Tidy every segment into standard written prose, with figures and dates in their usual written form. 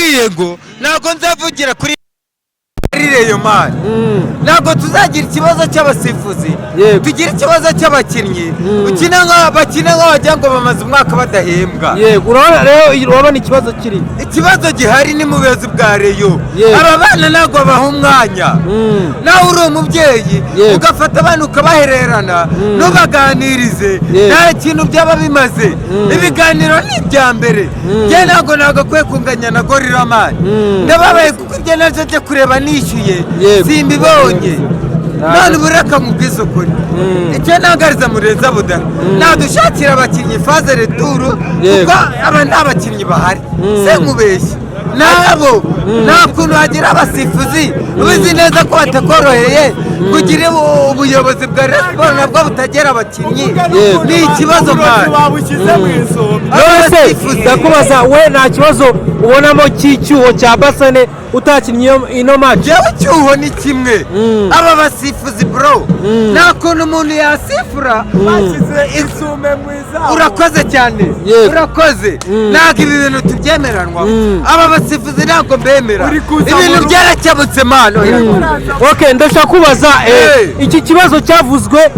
yarambwiye ngo ntabwo nzavugira kuri Reyo mani ntabwo tuzagira ikibazo cy'abasifuzi tugira ikibazo cy'abakinnyi bakina nk'abagira ngo bamaze umwaka badahembwa. Yego urabona ikibazo kiri ikibazo gihari ni mu buyobozi bwa Reyo. Aba bana ntabwo babaha umwanya. Nawe uri umubyeyi ugafata abana ukabahererana ntubaganirize nta kintu byaba bimaze. Ibiganiro ni ibya mbere. Njye ntabwo nagakwiye kunganya na Gorilla mani. Ndababaye kuko ibyo naje njye kureba nishyuye simbibonye. none bureka mubwize ukuri icyo ntangariza Murenzi Abudara nadushakira abakinnyi faze returu kuko aba nta bakinnyi bahari se nkubeshye nabo nta kuntu hagira abasifuzi ubizi neza ko batakoroheye kugira ubuyobozi bwa Rayon Sports nabwo butagera abakinnyi ni ikibazo babushyize mu isombe. Ndakubaza we nta kibazo ubonamo cy'icyuho cya Basane utakinnye ino match? Jewe cyuho ni kimwe aba basifuzi bro nta kuntu umuntu yasifura bashyize isume mu izamu. Urakoze cyane urakoze ntabwo ibi bintu tubyemeranwa aba basifuzi ntabwo mbemera ibintu byarakemutse mano. Okay, ndashaka kubaza iki kibazo cyavuzwe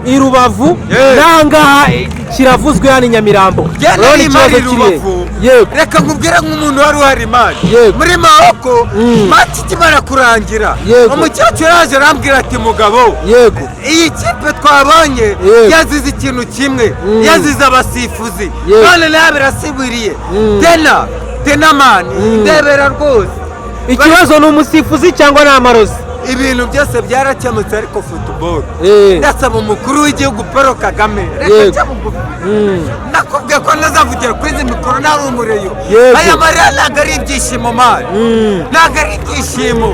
i Rubavu nangaha kiravuzwe hano i Nyamirambo. Urabona ikibazo kiri reka nkubwira nk'umuntu wari uhari mani muri Mahoko match ikimara kurangira umukecuru yaje arambwira ati mugabo iyi kipe twabonye yazize ikintu kimwe yazize abasifuzi none nawe birasibiriye tena mani ndebera rwose. Ikibazo ni umusifuzi cyangwa ni amarozi? Ibintu byose byarakemutse ariko football ndasaba umukuru w'igihugu Paul Kagame reka cyabugufi nakubwiye ko nazavugira kuri izi mikoro nari umureyo aya marira ntabwo ari ibyishimo mani ntabwo ari ibyishimo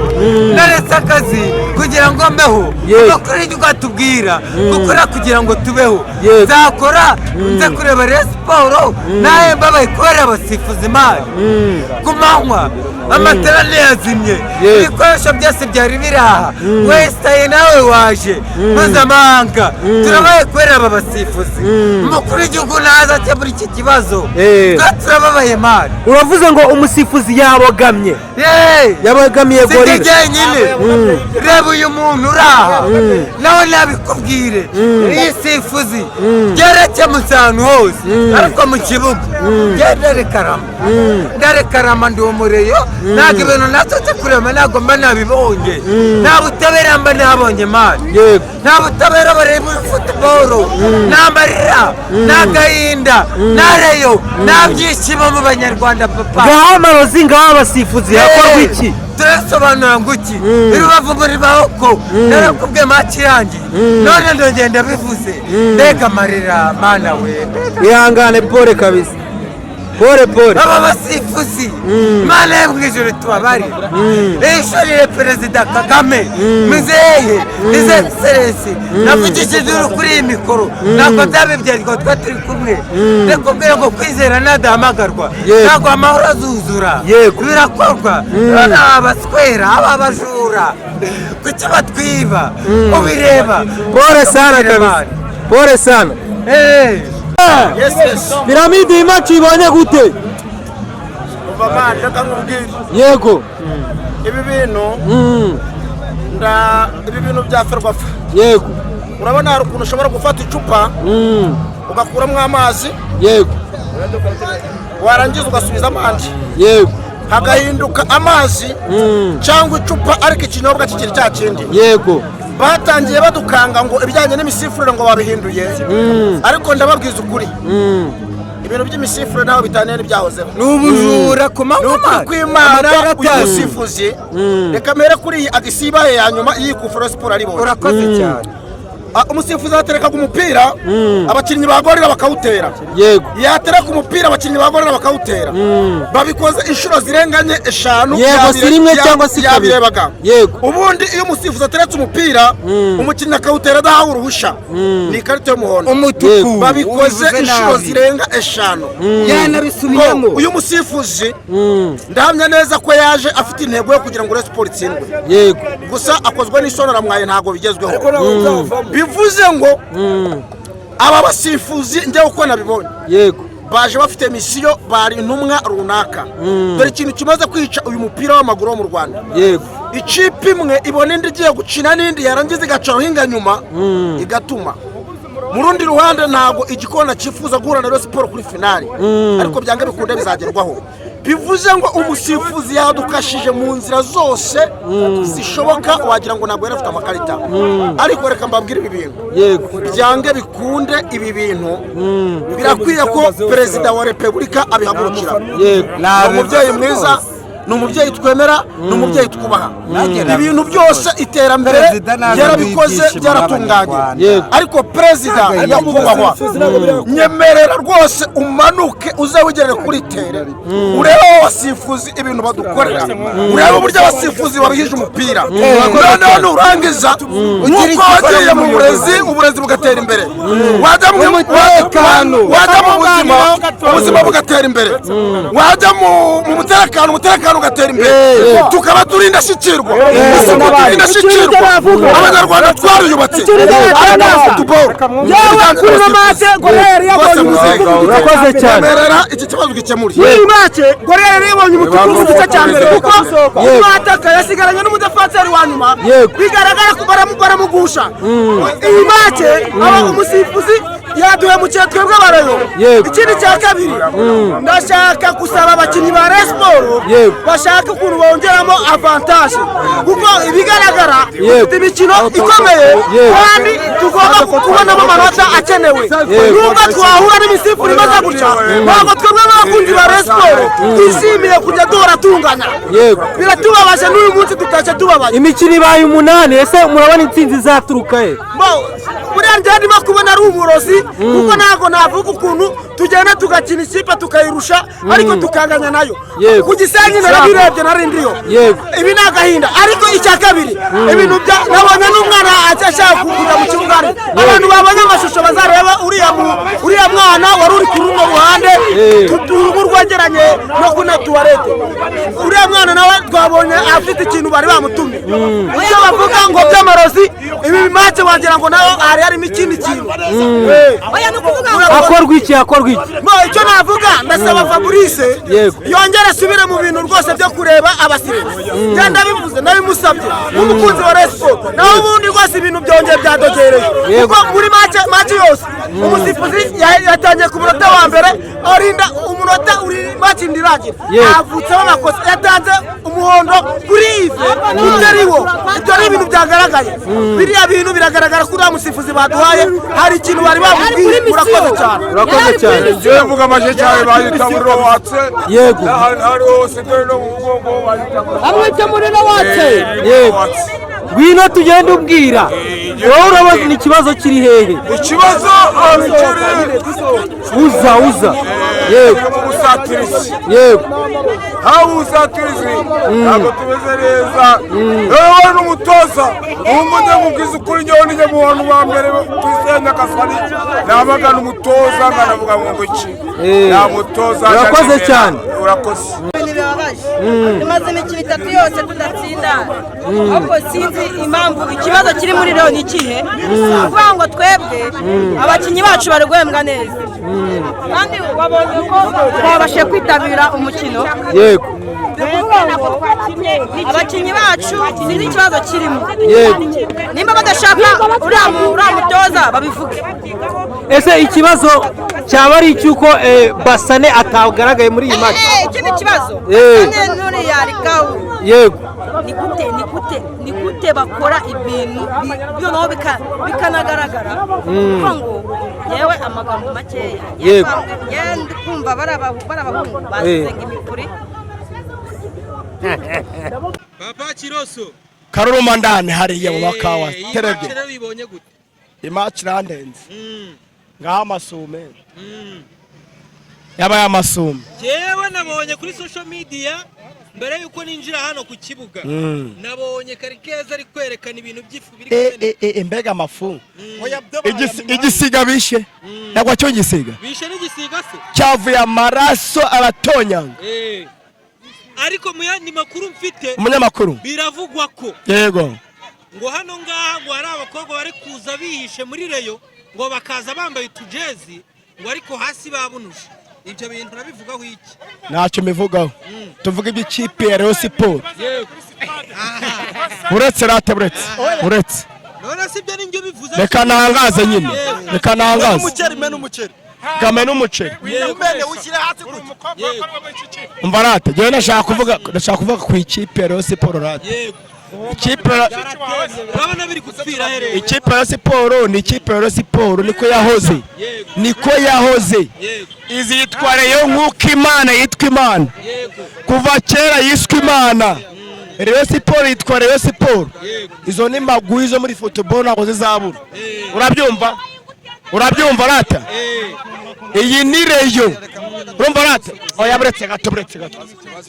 naretse akazi kugira ngo mbeho umukuru w'igihugu atubwira gukora kugira ngo tubeho nzakora nze kureba Rayon Sports nawe mbabaye kubera abasifuzi mani ku manywa amatara ntiyazimye ibikoresho byose byari biri aha wesitaye nawe waje mpuzamahanga turabaye kubera aba basifuzi umukuru w'igihugu naza akemura iki kibazo turababaye mani. Uravuze ngo umusifuzi yabogamye yabogamiye Gorilla si jyenyine reba uyu muntu uri aha nawe nabikubwire iyi sifuzi byarakemutse ahantu hose ariko mu kibuga ndarekarama ndi umureyo ntabwo ibintu natutse kurema ntabwo mba nabibonye nta butabera mba nabonye mani nta butabera bareba muri football nta marira nta gahinda nta Reyo nta byishimo mu banyarwanda papa. Ngaho amarozi ngaho abasifuzi hakorwa iki? Turasobanura ngo iki Rubavu muri Mahoko narakubwiye match irangiye none ndongenda bivuze mbega amarira mana we ihangane pole kabisa pole aba basifuzi mana yo mwijuru tubabari ishorire Perezida Kagame muzehe ize excellence navugishije kuri iyi mikoro ntabwo byabibyarwa twa turi kumwe ndakubwira ngo kwizera nadahamagarwa ntabwo amahoro azuzura birakorwa abaswera aba bajura kuki batwiba ubireba pole sana Piramide imaci ibonye gute? Yego ibi bintu bya Ferwafa yego urabona hari ukuntu ushobora gufata icupa ugakuramo amazi yego warangiza ugasubiza amandi yego hagahinduka amazi cyangwa icupa ariko ikinyobwa kikiri cya kindi yego batangiye badukanga ngo ibijyanye n'imisifurire ngo babihinduye ariko ndababwiza ukuri ibintu by'imisifurire naho bitaniye n'ibyahozeho n'ubujura ku manywa kwimana uyu musifuzi reka mere kuri iyi agisibaye ya nyuma iyi ku Rayon Sports aribona. Urakoze cyane umusifuzi yatereka ku mupira abakinnyi ba Gorilla bakawutera yatereka umupira abakinnyi ba Gorilla bakawutera babikoze inshuro zirenganye 5 yego sirimwe cyangwa si kabiri ubundi iyo umusifuzi ateretse umupira umukinnyi akawutera adahawe uruhusha ni ikarita y'umuhondo umutuku babikoze inshuro zirenga 5 yanabisubiyemo uyu musifuzi ndahamya neza ko yaje afite intego yo kugira ngo Rayon Sports itsindwe gusa akozwe n'isonora mwaye ntago bigezweho bivuze ngo aba basifuzi njye uko nabibonye baje bafite misiyo bari intumwa runaka dore ikintu kimaze kwica uyu mupira w'amaguru wo mu Rwanda yego ikipe imwe ibona indi igiye gukina n'indi yarangiza igacaho hinga nyuma igatuma mu rundi ruhande ntabwo igikona cyifuza guhura na Rayon Sports kuri finale ariko byanga bikunde bizagerwaho bivuze ngo umusifuzi yadukashije mu nzira zose zishoboka wagira ngo ntabwo yarafite amakarita ariko reka mbabwire ibi bintu byange bikunde ibi bintu birakwiye ko perezida wa repubulika abihagurukira umubyeyi mwiza ni umubyeyi twemera ni umubyeyi twubaha ibintu byose iterambere yarabikoze byaratunganye ariko perezida yakubahwa nyemerera rwose umanuke uze wigerere kuri tere urebe abasifuzi ibintu badukorera urebe uburyo abasifuzi babihije umupira noneho nurangiza nk'uko wagiye mu uburezi bugatera imbere wajya mu ubuzima bugatera imbere wajya mu umutekano ugatera imbere tukaba turi indashyikirwa abanyarwanda twariyubatse urakoze cyane iki kibazo gikemura iyi make gorere ribonye umutuku mu gice cya mbere kuko umwataka yasigaranye n'umudefanseri wa nyuma bigaragara ko baramugusha iyi make umusifuzi yaduhemukiye twebwe abarayo ikindi cya kabiri ndashaka gusaba abakinnyi ba Rayon Sports bashaka ukuntu bongeramo avantage kuko ibigaragara ufite imikino ikomeye kandi tugomba kubonamo amanota akenewe nubwo twahura n'imisifuri imaze gutya ntabwo twebwe abakunzi ba Rayon Sports twishimiye kujya duhora tungana biratubabaje n'uyu munsi tutaje tubabaye imikino ibaye 8 ese murabona intsinzi zaturuka he buriya njye ndimo kubona ari umurozi kuko ntabwo navuga ukuntu tugenda tugakina ikipe tukayirusha ariko tukanganya nayo ku Gisenyi narabirebye narindiyo ibi ni agahinda ariko icya kabiri ibintu nabonye n'umwana ashaka kujya mu kibuga abantu babonye amashusho bazareba uriya mwana wari uri ku runo ruhande tuturubu rwegeranye no kuna tuwarete uriya mwana nawe twabonye afite ikintu bari bamutumye ibyo bavuga ngo by'amarozi ibi bimace wagira ngo naho harimo ikindi kintu akorwa iki icyo navuga ndasaba Fabrice yongere asubire mu bintu rwose byo kureba abasifuzi ngenda bivuze nabimusabye umukunzi wa Rayon Sports naho ubundi rwose ibintu byongeye byadogereye kuko muri match yose umusifuzi yatangiye ku munota wa mbere arinda umunota uri match ndiragira avutseho amakosa yatanze umuhondo kuri Ive utariwo ibyo ari ibintu byagaragaye biriya bintu biragaragara kuri uriya musifuzi baduhaye hari ikintu bari bamubwiye urakoze cyane jewe vuga amaje cyane bayita muri watse yego hari hose dore no mu mugongo bayita amwita muri watse yego ngwino tugende ubwira wowe urabaza ni ikibazo kiri hehe ikibazo uza yego yego aho usatirizi ntabwo tumeze neza wowe n'umutoza umujye mubwiza ukuri njyewe nijye mu bantu ba mbere twisenya kasari nabaga n'umutoza nkanavuga ngo iki nta mutoza urakoze cyane urakoze tumaze imikino 3 yose tudatsinda ahubwo sinzi impamvu ikibazo kiri muri rero ni ikihe kuvuga ngo twebwe abakinnyi bacu bari guhembwa neza kandi babonye ko babashe kwitabira umukino yego abakinnyi bacu sinzi ikibazo kirimo nimba badashaka uriya mutoza babivuge ese ikibazo cyaba ari icyuko Basane atagaragaye muri iyi match ikindi kibazo none yarikaho yego ni gute bakora ibintu byo bikanagaragara kuko ngo yewe amagambo makeya yego ndi kumva barabahungu basenga imipuri Papa Kiroso Karuruma ndane hariya mu bakawa terebye bibonye gute imatch randenze ngaha amasume yaba yamasume jewe nabonye kuri social media mbere yuko ninjira hano ku kibuga nabonye Karikeza ari kwerekana ibintu by'ifu biri mbega amafu igisiga bishe nagwa cyo gisiga bishe n'igisiga se cyavuye amaraso aratonyanga ariko mu yandi makuru mfite umunyamakuru biravugwa ko yego ngo hano ngaha ngo hari abakobwa bari kuza bihishe muri reyo ngo bakaza bambaye utujezi ngo ariko hasi babunuje ibyo bintu urabivugaho iki? ntacyo mbivugaho. tuvuga iby'ikipe ya Rayon Sport. uretse none si ibyo ninjye bivuze. reka nangaze nyine, reka nangaze game n'umuceri. umva rata, njyewe ndashaka kuvuga ku ikipe ya Rayon Sport rata. ikipe ya Rayon Sport ni ikipe ya Rayon Sport, niko yahoze izitwa Rayon nk'uko Imana yitwa Imana, kuva kera yiswe Imana. Rayon Sport yitwa Rayon Sport. izo ni maguyi zo muri football ntabwo zizabura. urabyumva rata? iyi ni Rayon. urumva rata? oya buretse gato.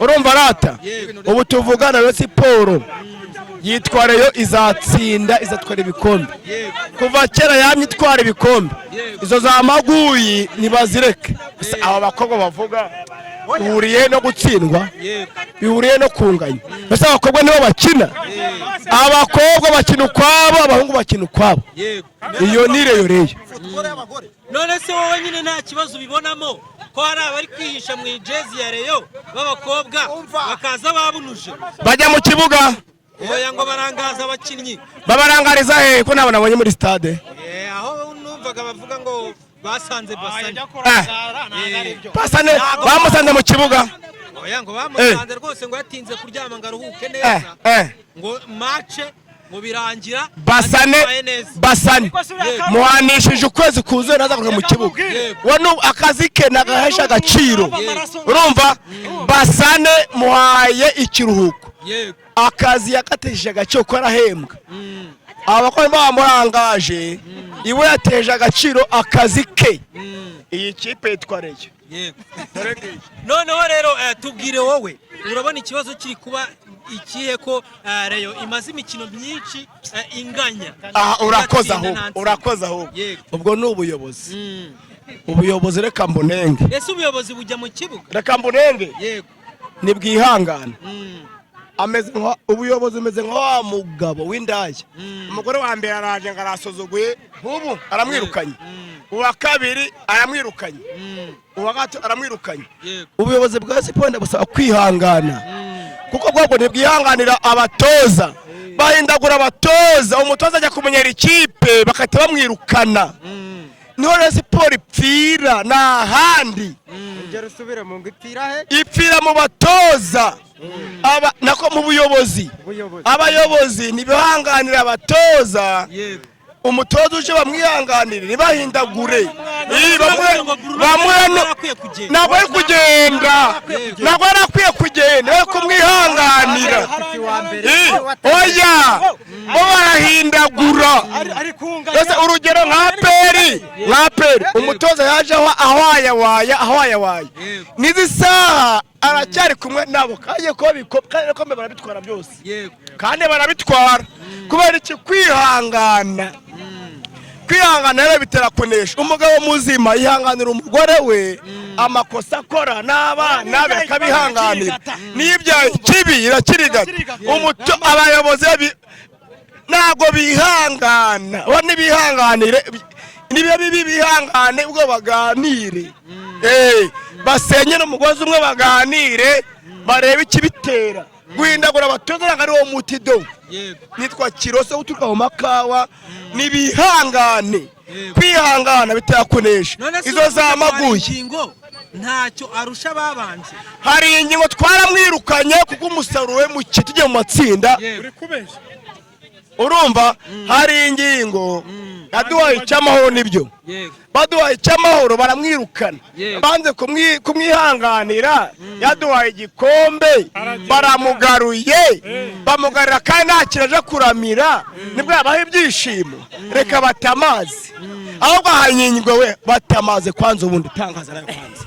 urumva rata? ubu tuvugana Rayon Sport yitwa Rayon, izatwara ibikombe. kuva kera yamye itwara ibikombe. izo za maguyi ntibazireke. aba bakobwa bavuga bihuriye no gutsindwa, bihuriye no kunganya. mbese abakobwa nibo bakina, abakobwa bakina ukwabo, abahungu bakina ukwabo. iyo ni Rayon. none se wowe nyine nta kibazo ubibonamo ko hari abari kwihisha mu ijezi ya Rayon b'abakobwa bakaza babunuje bajya mu kibuga? oya ngo barangaza abakinnyi. babarangariza he ko nabo nabonye muri stade? aho numvaga bavuga ngo basanze Basane bamusanze mu kibuga. oya ngo bamusanze rwose ngo yatinze kuryama ngo aruhuke neza, ngo match ngo birangira Basane muhanishije ukwezi kuzuye nazagaruka mu kibuga. wowe akazi ke nagahesha agaciro. urumva? Basane muhaye ikiruhuko, akazi yakatesheje agaciro ko arahembwa. abakora bamurangaje, iwe yateje agaciro akazi ke. iyi kipe yitwa Rayon. noneho rero tubwire wowe, urabona ikibazo kiri kuba ikihe ko Rayon imaze imikino myinshi inganya? urakoze aho. ubwo ni ubuyobozi. reka mbunenge. ese ubuyobozi bujya mu kibuga? reka mbunenge. ni bwihangana. ubuyobozi umeze nka wa mugabo w'indaya. umugore wa mbere araje ngo arasozoguye, ubu aramwirukanye. uwa kabiri aramwirukanye, uwa gatatu aramwirukanye. ubuyobozi bwa Siporo busaba kwihangana, kuko bwabwo ntibwihanganira abatoza. bahindagura abatoza, umutoza ajya kumenyera ikipe bakahita bamwirukana. niho Rayon Sport ipfira n'ahandi. ipfira mu batoza, nako mu buyobozi. abayobozi ntibihanganira abatoza. umutoza uje bamwihanganire, ntibahindagure. ntabwo ari kugenda, we kumwihanganira. oya bo barahindagura. urugero nka Peri, umutoza yaje ahwayawaya n'izi saha aracyari kumwe nabo, kandi ko barabitwara byose, kandi barabitwara kubera iki? kwihangana rero bitera kunesha. umugabo muzima yihanganira umugore we, amakosa akora n'abana be akabihanganira, n'ibyaha kibi irakirigata. abayobozi ntabwo bihangana, ntibihanganire niba bibi bihangane ubwo baganire. basenyera umugozi umwe baganire, barebe ikibitera. guhindagura abatoza ntabwo ari wo muti do. nitwa Kirose uturuka mu makawa. nibihangane, kwihangana bitera kunesha. izo za maguye ntacyo arusha babanje. hari ingingo twaramwirukanye kuko umusaruro we muke tugiye mu matsinda. urumva? hari ingingo yaduhaye icy'amahoro, nibyo baduhaye icy'amahoro baramwirukana. banze kumwihanganira, yaduhaye igikombe baramugaruye, bamugarira kandi nta kiraje kuramira, nibwo yabaha ibyishimo. reka batamaze, ahubwo ahanyingwe we batamaze kwanza, ubundi tangaza nayo kwanza.